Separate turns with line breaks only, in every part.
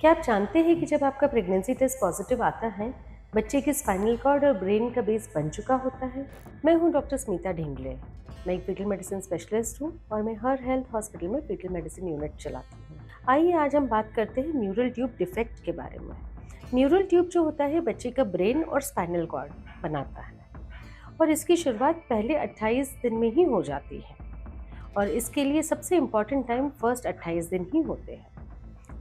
क्या आप जानते हैं कि जब आपका प्रेगनेंसी टेस्ट पॉजिटिव आता है, बच्चे की स्पाइनल कॉर्ड और ब्रेन का बेस बन चुका होता है? मैं हूं डॉक्टर स्मिता ढेंगले। मैं एक फीटल मेडिसिन स्पेशलिस्ट हूं और मैं हर हेल्थ हॉस्पिटल में फीटल मेडिसिन यूनिट चलाती हूं। आइए आज हम बात करते हैं न्यूरल ट्यूब डिफेक्ट के बारे में। न्यूरल ट्यूब जो होता है बच्चे का ब्रेन और स्पाइनल कॉर्ड बनाता है और इसकी शुरुआत पहले 28 दिन में ही हो जाती है और इसके लिए सबसे इम्पॉर्टेंट टाइम फर्स्ट 28 दिन ही होते हैं।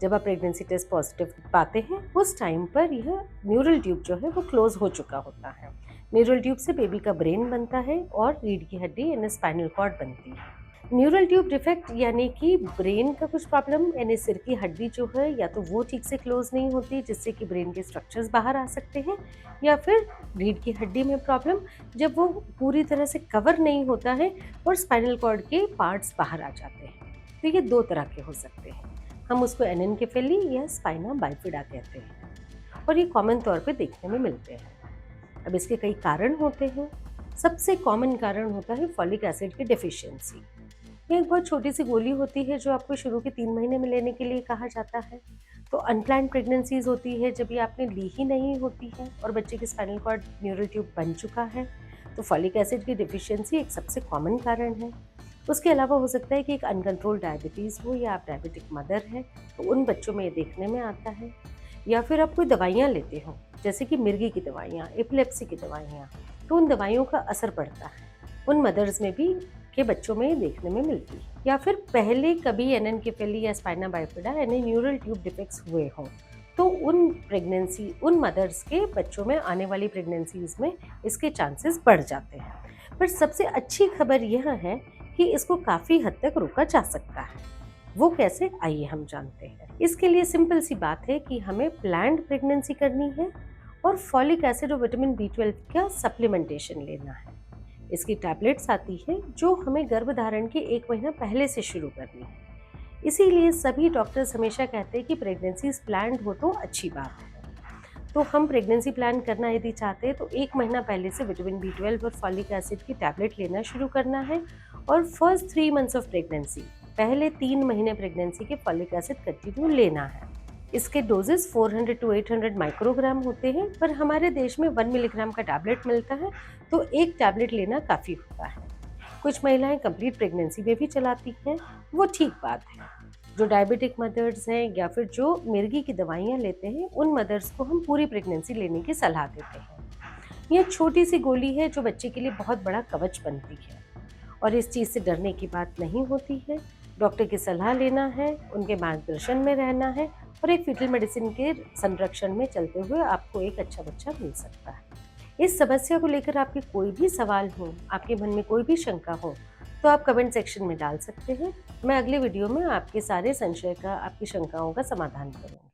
जब आप प्रेगनेंसी टेस्ट पॉजिटिव पाते हैं उस टाइम पर यह न्यूरल ट्यूब जो है वो क्लोज हो चुका होता है। न्यूरल ट्यूब से बेबी का ब्रेन बनता है और रीढ़ की हड्डी यानी स्पाइनल कॉर्ड बनती है। न्यूरल ट्यूब डिफेक्ट यानी कि ब्रेन का कुछ प्रॉब्लम यानी सिर की हड्डी जो है या तो वो ठीक से क्लोज नहीं होती जिससे कि ब्रेन के स्ट्रक्चर्स बाहर आ सकते हैं, या फिर रीढ़ की हड्डी में प्रॉब्लम जब वो पूरी तरह से कवर नहीं होता है और स्पाइनल कॉर्ड के पार्ट्स बाहर आ जाते हैं। तो ये दो तरह के हो सकते हैं। हम उसको एनेनकेफेली या स्पाइना बाइफिडा कहते हैं और ये कॉमन तौर पे देखने में मिलते हैं। अब इसके कई कारण होते हैं। सबसे कॉमन कारण होता है फॉलिक एसिड की डेफिशिएंसी। ये एक बहुत छोटी सी गोली होती है जो आपको शुरू के 3 महीने में लेने के लिए कहा जाता है। तो अनप्लान्ड प्रेगनेंसीज होती है जब ये आपने ली ही नहीं होती है और बच्चे की स्पाइनल कॉर्ड न्यूरल ट्यूब बन चुका है, तो फॉलिक एसिड की डेफिशिएंसी एक सबसे कॉमन कारण है। उसके अलावा हो सकता है कि एक अनकंट्रोल डायबिटीज़ हो या आप डायबिटिक मदर है, तो उन बच्चों में ये देखने में आता है। या फिर आप कोई दवाइयाँ लेते हो जैसे कि मिर्गी की दवाइयाँ, एपिलेप्सी की दवाइयाँ, तो उन दवाइयों का असर पड़ता है। उन मदर्स में भी के बच्चों में ये देखने में मिलती है। या फिर पहले कभी एनेनकेफेली या स्पाइना बाइफिडा यानी न्यूरल ट्यूब डिफेक्ट्स हुए हों, तो उन मदर्स के बच्चों में आने वाली प्रेगनेंसीज में इसके चांसेस बढ़ जाते हैं। पर सबसे अच्छी खबर यह है कि इसको काफ़ी हद तक रोका जा सकता है। वो कैसे, आइए हम जानते हैं। इसके लिए सिंपल सी बात है कि हमें प्लान्ड प्रेगनेंसी करनी है और फॉलिक एसिड और विटामिन B12 का सप्लीमेंटेशन लेना है। इसकी टैबलेट्स आती है जो हमें गर्भधारण के 1 महीना पहले से शुरू करनी है। इसीलिए सभी डॉक्टर्स हमेशा कहते हैं कि प्रेगनेंसीज प्लान्ड हो तो अच्छी बात है। तो हम प्रेगनेंसी प्लान करना यदि चाहते हैं तो 1 महीना पहले से विटामिन B12 और फॉलिक एसिड की टैबलेट लेना शुरू करना है और फर्स्ट 3 मंथ्स ऑफ प्रेगनेंसी, पहले 3 महीने प्रेगनेंसी के फॉलिक एसिड कंटिन्यू लेना है। इसके डोजेस 400 टू 800 माइक्रोग्राम होते हैं, पर हमारे देश में 1 मिलीग्राम का टैबलेट मिलता है, तो एक टैबलेट लेना काफ़ी होता है। कुछ महिलाएं कंप्लीट प्रेगनेंसी में भी चलाती हैं, वो ठीक बात है। जो डायबिटिक मदर्स हैं या फिर जो मिर्गी की दवाइयाँ लेते हैं, उन मदर्स को हम पूरी प्रेगनेंसी लेने की सलाह देते हैं। यह छोटी सी गोली है जो बच्चे के लिए बहुत बड़ा कवच बनती है और इस चीज़ से डरने की बात नहीं होती है। डॉक्टर की सलाह लेना है, उनके मार्गदर्शन में रहना है और एक फीटल मेडिसिन के संरक्षण में चलते हुए आपको एक अच्छा बच्चा मिल सकता है। इस समस्या को लेकर आपके कोई भी सवाल हो, आपके मन में कोई भी शंका हो, तो आप कमेंट सेक्शन में डाल सकते हैं। मैं अगले वीडियो में आपके सारे संशय का, आपकी शंकाओं का समाधान करूँगी।